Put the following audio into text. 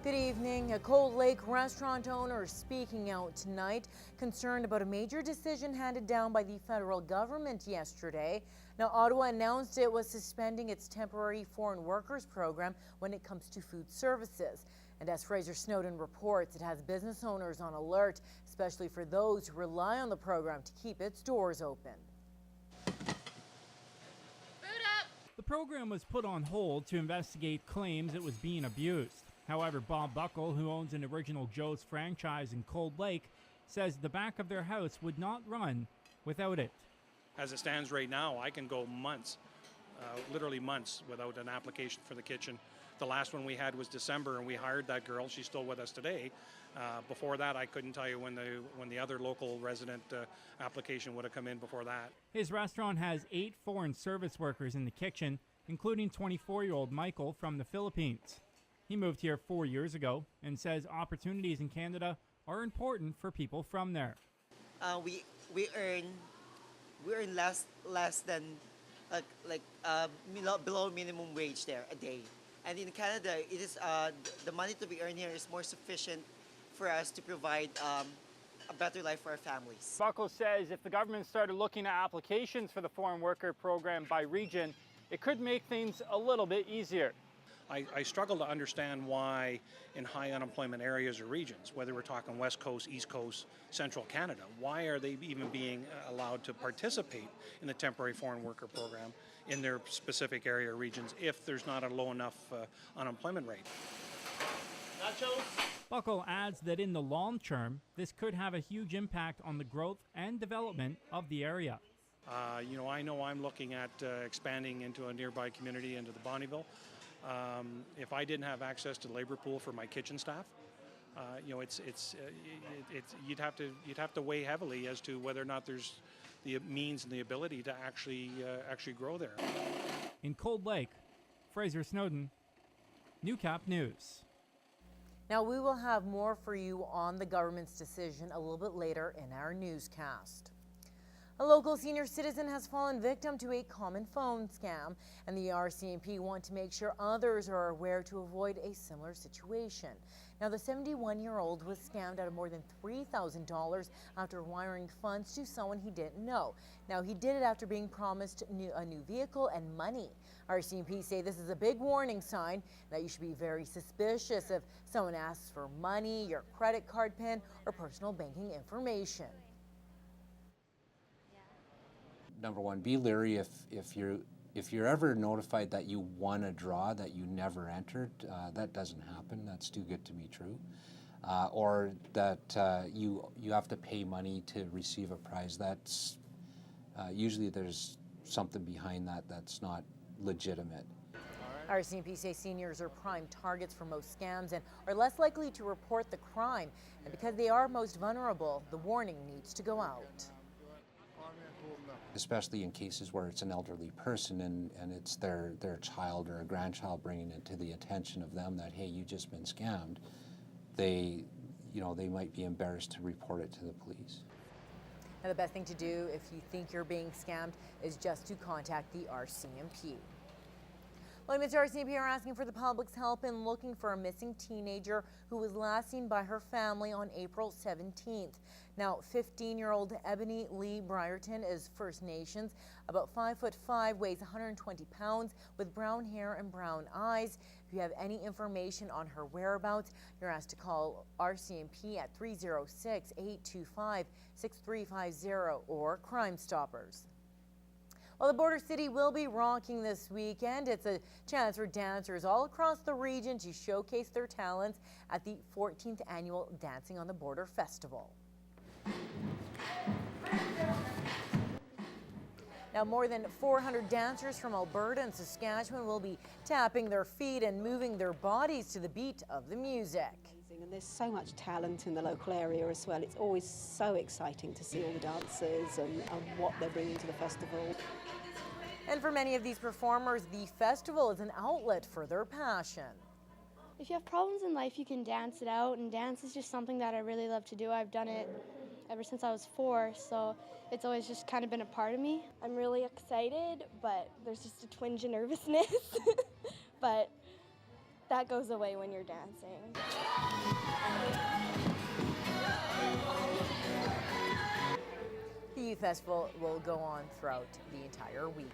Good evening. A Cold Lake restaurant owner speaking out tonight, concerned about a major decision handed down by the federal government yesterday. Now, Ottawa announced it was suspending its temporary foreign workers program when it comes to food services. And as Fraser Snowden reports, it has business owners on alert, especially for those who rely on the program to keep its doors open. The program was put on hold to investigate claims it was being abused. However, Bob Buckle, who owns an Original Joe's franchise in Cold Lake, says the back of their house would not run without it. As it stands right now, I can go months, literally months, without an application for the kitchen. The last one we had was December, and we hired that girl. She's still with us today. Before that, I couldn't tell you when the other local resident application would have come in before that. His restaurant has 8 foreign service workers in the kitchen, including 24-year-old Michael from the Philippines. He moved here 4 years ago and says opportunities in Canada are important for people from there. We earn less than below minimum wage there a day, and in Canada it is the money to be earned here is more sufficient for us to provide a better life for our families. Buckle says if the government started looking at applications for the foreign worker program by region, it could make things a little bit easier. I struggle to understand why in high unemployment areas or regions, whether we're talking West Coast, East Coast, Central Canada, why are they even being allowed to participate in the temporary foreign worker program in their specific area or regions if there's not a low enough unemployment rate? Buckle adds that in the long term, this could have a huge impact on the growth and development of the area. I know I'm looking at expanding into a nearby community, into the Bonnyville. If I didn't have access to the labor pool for my kitchen staff, you'd have to weigh heavily as to whether or not there's the means and the ability to actually grow there. In Cold Lake, Fraser Snowden, Newcap News. Now, we will have more for you on the government's decision a little bit later in our newscast. A local senior citizen has fallen victim to a common phone scam, and the RCMP want to make sure others are aware to avoid a similar situation. Now, the 71-year-old was scammed out of more than $3,000 after wiring funds to someone he didn't know. Now, he did it after being promised a new vehicle and money. RCMP say this is a big warning sign that you should be very suspicious if someone asks for money, your credit card PIN, or personal banking information. Number one, be leery if you're ever notified that you won a draw that you never entered. That doesn't happen. That's too good to be true. Or that you have to pay money to receive a prize. That's usually there's something behind that that's not legitimate. RCMP say seniors are prime targets for most scams and are less likely to report the crime. And because they are most vulnerable, the warning needs to go out. Especially in cases where it's an elderly person and it's their child or a grandchild bringing it to the attention of them that, hey, you just been scammed, they might be embarrassed to report it to the police. Now, the best thing to do if you think you're being scammed is just to contact the RCMP. Lloydminster RCMP are asking for the public's help in looking for a missing teenager who was last seen by her family on April 17th. Now, 15-year-old Ebony Lee Brierton is First Nations, about 5'5", weighs 120 pounds, with brown hair and brown eyes. If you have any information on her whereabouts, you're asked to call RCMP at 306-825-6350 or Crime Stoppers. Well, the border city will be rocking this weekend. It's a chance for dancers all across the region to showcase their talents at the 14th annual Dancing on the Border Festival. Now, more than 400 dancers from Alberta and Saskatchewan will be tapping their feet and moving their bodies to the beat of the music. And there's so much talent in the local area as well. It's always so exciting to see all the dancers and what they're bringing to the festival. And for many of these performers, the festival is an outlet for their passion. If you have problems in life, you can dance it out, and dance is just something that I really love to do. I've done it ever since I was 4, so it's always just kind of been a part of me. I'm really excited, but there's just a twinge of nervousness. But that goes away when you're dancing. The youth festival will go on throughout the entire weekend.